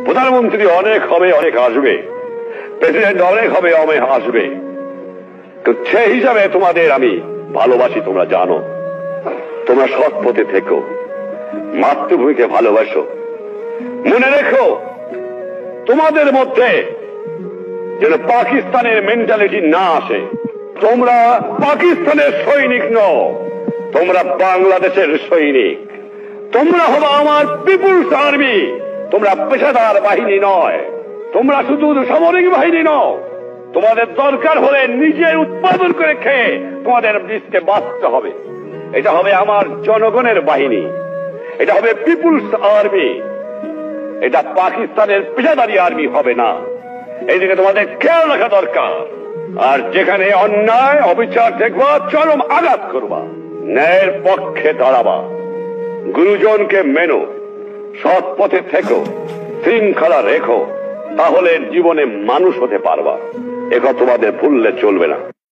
প্রধানমন্ত্রী অনেক হবে, অনেক আসবে, প্রেসিডেন্ট অনেক হবে, অনেক আসবে, সেই হিসাবে তোমাদের আমি ভালোবাসি, তোমরা জানো। তোমরা সৎ পথে থেকো, মাতৃভূমিকে ভালোবাসো। মনে রেখো, তোমাদের মধ্যে যেন পাকিস্তানের মেন্টালিটি না আসে। তোমরা পাকিস্তানের সৈনিক নও, তোমরা বাংলাদেশের সৈনিক। তোমরা হবে আমার পিপুলস আর্মি। তোমরা পেশাদার বাহিনী নয়, তোমরা শুধু সামরিক বাহিনী নও। তোমাদের দরকার হলে নিজে উৎপাদন করে খেয়ে তোমাদের দেশকে বাঁচতে হবে। এটা হবে আমার জনগণের বাহিনী, এটা হবে পিপুলস আর্মি, এটা পাকিস্তানের পেশাদারি আর্মি হবে না। এইদিকে তোমাদের খেয়াল রাখা দরকার। আর যেখানে অন্যায় অবিচার দেখবা, চরম আঘাত করবা, ন্যায়ের পক্ষে দাঁড়াবা, গুরুজনকে মেনো, সৎ পথে থেকো, শৃঙ্খলা রেখো, তাহলে জীবনে মানুষ হতে পারবা। একথা তোমাদের ভুললে চলবে না।